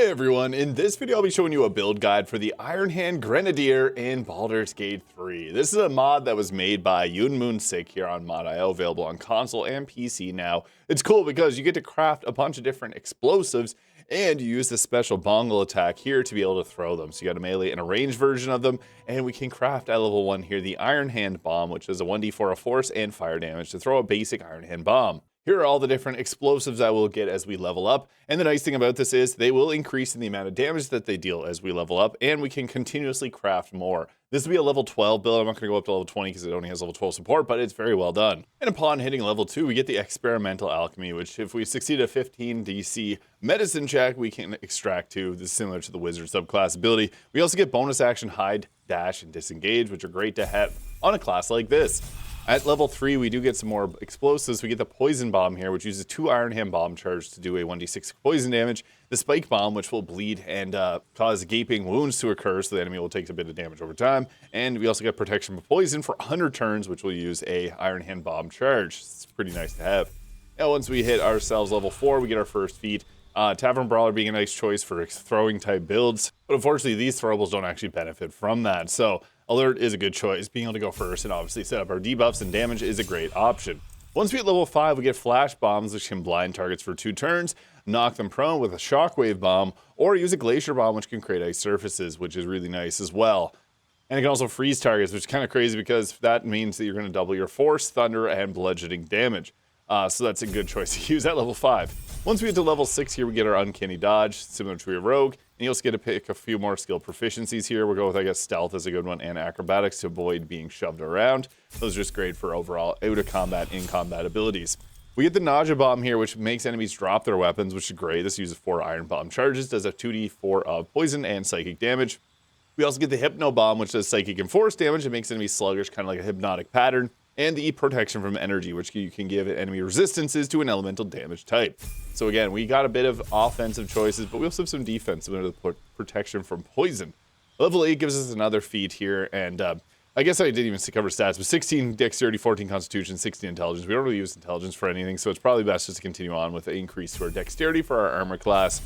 Hey everyone, in this video I'll be showing you a build guide for the Ironhand Grenadier in Baldur's Gate 3. This is a mod that was made by yoonmoonsick here on Mod.io, available on console and PC now. It's cool because you get to craft a bunch of different explosives and you use the special bongle attack here to be able to throw them. So you got a melee and a ranged version of them, and we can craft at level 1 here the Ironhand bomb, which is a 1d4 of force and fire damage to throw a basic Ironhand bomb. Here are all the different explosives that we'll get as we level up, and the nice thing about this is they will increase in the amount of damage that they deal as we level up, and we can continuously craft more. This will be a level 12 build. I'm not going to go up to level 20 because it only has level 12 support, but it's very well done. And upon hitting level 2, we get the experimental alchemy, which if we succeed at 15 DC medicine check, we can extract 2. This is similar to the wizard subclass ability. We also get bonus action hide, dash, and disengage, which are great to have on a class like this. At level 3, we do get some more explosives. We get the poison bomb here, which uses 2 Ironhand bomb charges to do a 1d6 poison damage. The spike bomb, which will bleed and cause gaping wounds to occur, so the enemy will take a bit of damage over time. And we also get protection from poison for 100 turns, which will use a Ironhand bomb charge. It's pretty nice to have. Now, once we hit ourselves level 4, we get our first feat. Tavern Brawler being a nice choice for throwing type builds, but unfortunately these throwables don't actually benefit from that. So Alert is a good choice. Being able to go first and obviously set up our debuffs and damage is a great option. Once we hit level 5, we get flash bombs, which can blind targets for 2 turns, knock them prone with a shockwave bomb, or use a glacier bomb, which can create ice surfaces, which is really nice as well. And it can also freeze targets, which is kind of crazy because that means that you're going to double your force, thunder, and bludgeoning damage. So that's a good choice to use at level 5. Once we get to level 6 here, we get our Uncanny Dodge, similar to a Rogue. And you also get to pick a few more skill proficiencies here. We'll go with, I guess, Stealth is a good one, and Acrobatics to avoid being shoved around. Those are just great for overall out-of-combat, in-combat abilities. We get the Nausea Bomb here, which makes enemies drop their weapons, which is great. This uses 4 Iron Bomb charges, does a 2d4 of poison and psychic damage. We also get the Hypno Bomb, which does psychic and force damage. It makes enemies sluggish, kind of like a hypnotic pattern. And the protection from energy, which you can give enemy resistances to an elemental damage type. So again, we got a bit of offensive choices, but we also have some defensive under the protection from poison. Level 8 gives us another feat here, and I guess I didn't even cover stats, but 16 dexterity, 14 constitution, 16 intelligence. We don't really use intelligence for anything, so it's probably best just to continue on with an increase to our dexterity for our armor class.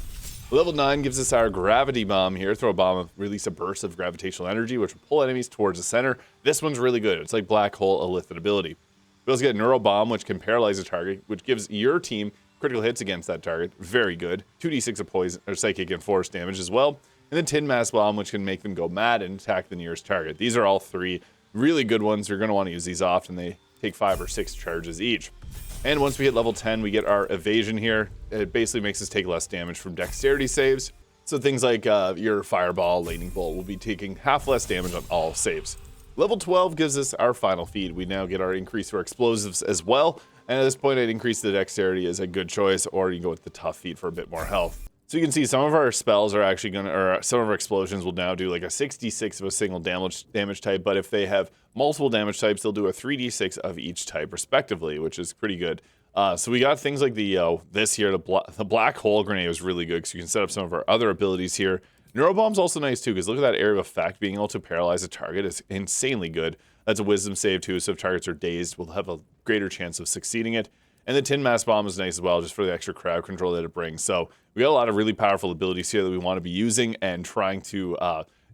Level 9 gives us our gravity bomb here. Throw a bomb, release a burst of gravitational energy, which will pull enemies towards the center. This one's really good. It's like Black Hole Illithid ability. We also get Neuro Bomb, which can paralyze a target, which gives your team critical hits against that target. Very good. 2d6 of poison or psychic and force damage as well. And then Tin Mask Bomb, which can make them go mad and attack the nearest target. These are all 3 really good ones. You're going to want to use these often. They take 5 or 6 charges each. And once we hit level 10, we get our evasion here. It basically makes us take less damage from dexterity saves. So things like your fireball, lightning bolt will be taking half less damage on all saves. Level 12 gives us our final feat. We now get our increase to our explosives as well. And at this point, I'd increase the dexterity is a good choice, or you can go with the tough feat for a bit more health. So you can see some of our spells are actually going to, or some of our explosions will now do like a 66 of a single damage type, but if they have multiple damage types, they'll do a 3d6 of each type respectively, which is pretty good. So we got things like the this here, the Black Hole Grenade was really good because you can set up some of our other abilities here. Neurobomb's also nice too, because look at that area of effect. Being able to paralyze a target is insanely good. That's a wisdom save too, so if targets are dazed, we'll have a greater chance of succeeding it. And the Tin Mask Bomb is nice as well, just for the extra crowd control that it brings. So we got a lot of really powerful abilities here that we want to be using and trying to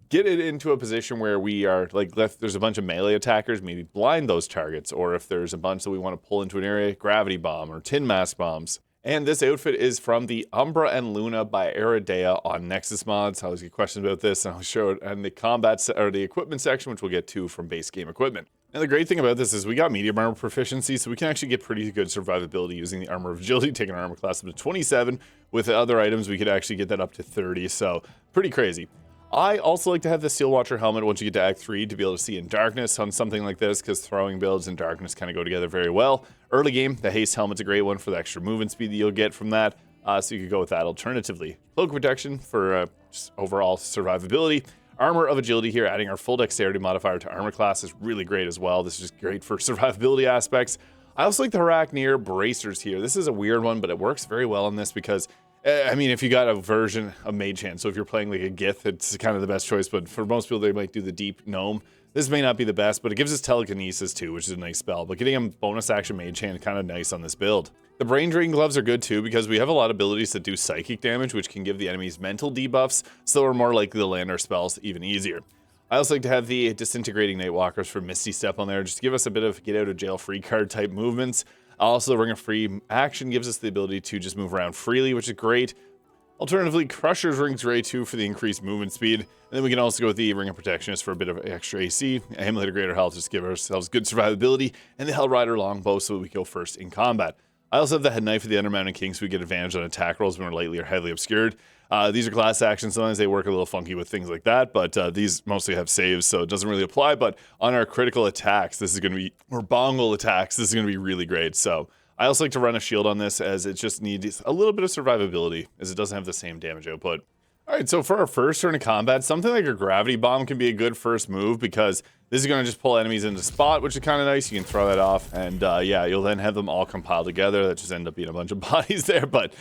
get it into a position where we are, like, there's a bunch of melee attackers, maybe blind those targets. Or if there's a bunch that we want to pull into an area, Gravity Bomb or Tin Mask Bombs. And this outfit is from the Umbra and Luna by Aridea on Nexus Mods. I always get questions about this, and I'll show it in the combat or the equipment section, which we'll get to from base game equipment. And the great thing about this is we got medium armor proficiency, so we can actually get pretty good survivability using the armor of agility, taking our armor class up to 27. With the other items, we could actually get that up to 30, so pretty crazy. I also like to have the Steel Watcher helmet once you get to Act 3 to be able to see in darkness on something like this, because throwing builds and darkness kind of go together very well. Early game, the Haste helmet's a great one for the extra movement speed that you'll get from that, so you could go with that alternatively. Cloak protection for just overall survivability. Armor of agility here, adding our full dexterity modifier to armor class is really great as well. This is just great for survivability aspects. I also like the Haraknir bracers here. This is a weird one, but it works very well in this because, I mean, if you got a version of Mage Hand, so if you're playing like a Gith, it's kind of the best choice, but for most people, they might do the Deep Gnome. This may not be the best, but it gives us telekinesis too, which is a nice spell. But getting a bonus action mage hand kind of nice on this build. The brain drain gloves are good too because we have a lot of abilities that do psychic damage, which can give the enemies mental debuffs, so we're more likely to land our spells even easier. I also like to have the disintegrating Nightwalkers for Misty Step on there, just to give us a bit of get out of jail free card type movements. Also, Ring of Free action gives us the ability to just move around freely, which is great. Alternatively, Crusher's Ring's great too for the increased movement speed. And then we can also go with the Ring of Protectionist for a bit of extra AC. Amulet of Greater Health just to give ourselves good survivability. And the Hellrider Longbow so that we go first in combat. I also have the Head Knife of the Undermountain King so we get advantage on attack rolls when we're lightly or heavily obscured. These are class actions. Sometimes they work a little funky with things like that, but these mostly have saves, so it doesn't really apply. But on our critical attacks, this is going to be, or bongle attacks, this is going to be really great. So I also like to run a shield on this as it just needs a little bit of survivability as it doesn't have the same damage output. All right, so for our first turn of combat, something like a gravity bomb can be a good first move because this is going to just pull enemies into spot, which is kind of nice. You can throw that off, and yeah, you'll then have them all compile together. That just end up being a bunch of bodies there, but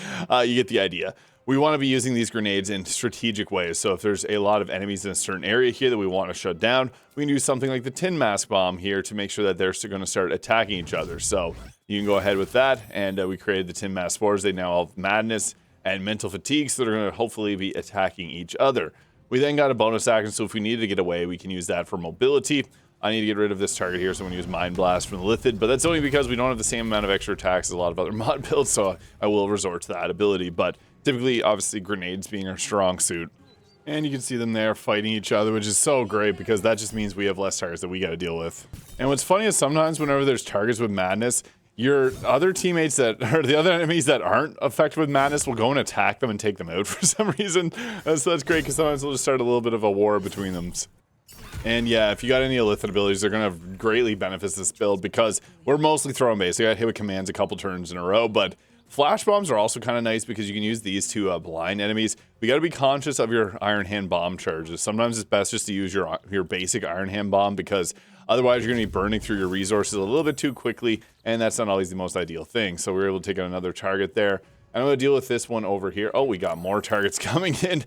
you get the idea. We want to be using these grenades in strategic ways. So if there's a lot of enemies in a certain area here that we want to shut down, we can do something like the Tin Mask Bomb here to make sure that they're going to start attacking each other. So you can go ahead with that, and we created the Tin Mask Spores. They now have Madness and Mental Fatigue, so they're going to hopefully be attacking each other. We then got a bonus action, so if we needed to get away, we can use that for mobility. I need to get rid of this target here, so I'm going to use Mind Blast from the Lithid, but that's only because we don't have the same amount of extra attacks as a lot of other mod builds, so I will resort to that ability. But typically, obviously, grenades being our strong suit. And you can see them there fighting each other, which is so great because that just means we have less targets that we got to deal with. And what's funny is sometimes whenever there's targets with Madness, your other teammates that, or the other enemies that aren't affected with Madness will go and attack them and take them out for some reason. So that's great because sometimes we'll just start a little bit of a war between them. And yeah, if you got any Illithid abilities, they're going to greatly benefit this build because we're mostly throwing base. I got hit with commands a couple turns in a row, but Flash Bombs are also kind of nice because you can use these to blind enemies. We got to be conscious of your Iron Hand Bomb charges. Sometimes it's best just to use your basic Iron Hand Bomb because otherwise you're going to be burning through your resources a little bit too quickly, and that's not always the most ideal thing. So we were able to take out another target there. I'm going to deal with this one over here. Oh, we got more targets coming in.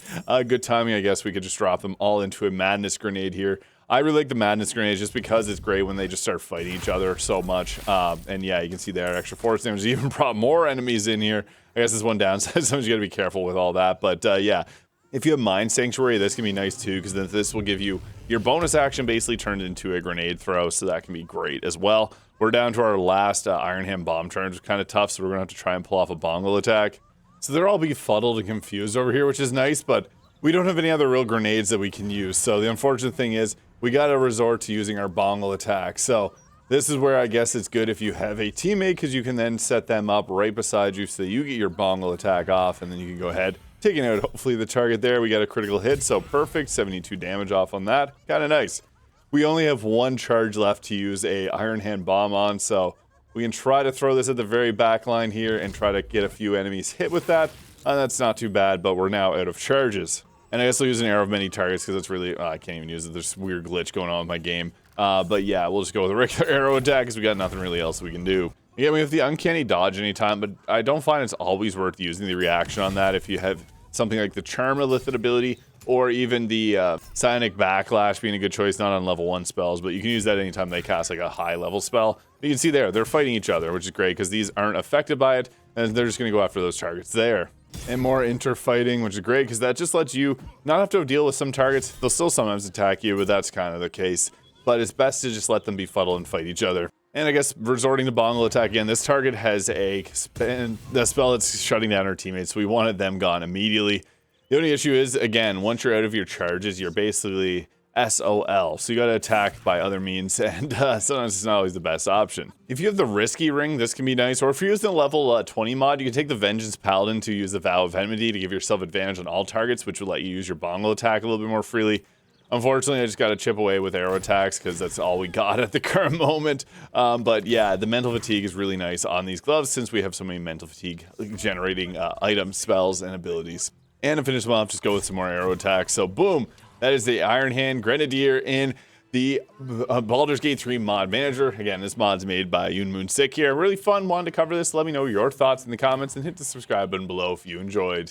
Good timing, I guess. We could just drop them all into a Madness Grenade here. I really like the Madness Grenades just because it's great when they just start fighting each other so much. And yeah, you can see there, extra force damage. Even brought more enemies in here. I guess this one downside. Sometimes you got to be careful with all that. But yeah, if you have Mind Sanctuary, this can be nice too because then this will give you your bonus action basically turned into a grenade throw. So that can be great as well. We're down to our last Iron Hand Bomb turn, which is kind of tough, so we're going to have to try and pull off a bongle attack. So they're all befuddled and confused over here, which is nice, but we don't have any other real grenades that we can use. So the unfortunate thing is we got to resort to using our bongle attack. So this is where I guess it's good if you have a teammate because you can then set them up right beside you so that you get your bongle attack off, and then you can go ahead, taking out hopefully the target there. We got a critical hit, so perfect, 72 damage off on that. Kind of nice. We only have one charge left to use a Iron Hand Bomb on, so we can try to throw this at the very back line here and try to get a few enemies hit with that. That's not too bad, but we're now out of charges. And I guess I'll use an arrow of many targets because it's really, I can't even use it. There's a weird glitch going on with my game. But yeah, we'll just go with a regular arrow attack because we got nothing really else we can do. Yeah, we have the Uncanny Dodge anytime, but I don't find it's always worth using the reaction on that if you have something like the Charm Illithid ability, or even the Psionic Backlash being a good choice, not on level 1 spells, but you can use that anytime they cast like a high level spell. You can see there, they're fighting each other, which is great because these aren't affected by it, and they're just going to go after those targets there. And more interfighting, which is great because that just lets you not have to deal with some targets. They'll still sometimes attack you, but that's kind of the case. But it's best to just let them befuddle and fight each other. And I guess resorting to bongle attack again, this target has a spell that's shutting down our teammates, so we wanted them gone immediately. The only issue is, again, once you're out of your charges, you're basically SOL. So you got to attack by other means, and sometimes it's not always the best option. If you have the Risky Ring, this can be nice. Or if you're using the level 20 mod, you can take the Vengeance Paladin to use the Vow of Enmity to give yourself advantage on all targets, which will let you use your bongle attack a little bit more freely. Unfortunately, I just got to chip away with arrow attacks because that's all we got at the current moment. But yeah, the Mental Fatigue is really nice on these gloves since we have so many Mental Fatigue generating items, spells, and abilities. And to finish them off, just go with some more arrow attacks. So boom, that is the Iron Hand Grenadier in the Baldur's Gate 3 mod manager. Again, this mod's made by yoonmoonsick here. Really fun, wanted to cover this. Let me know your thoughts in the comments and hit the subscribe button below if you enjoyed.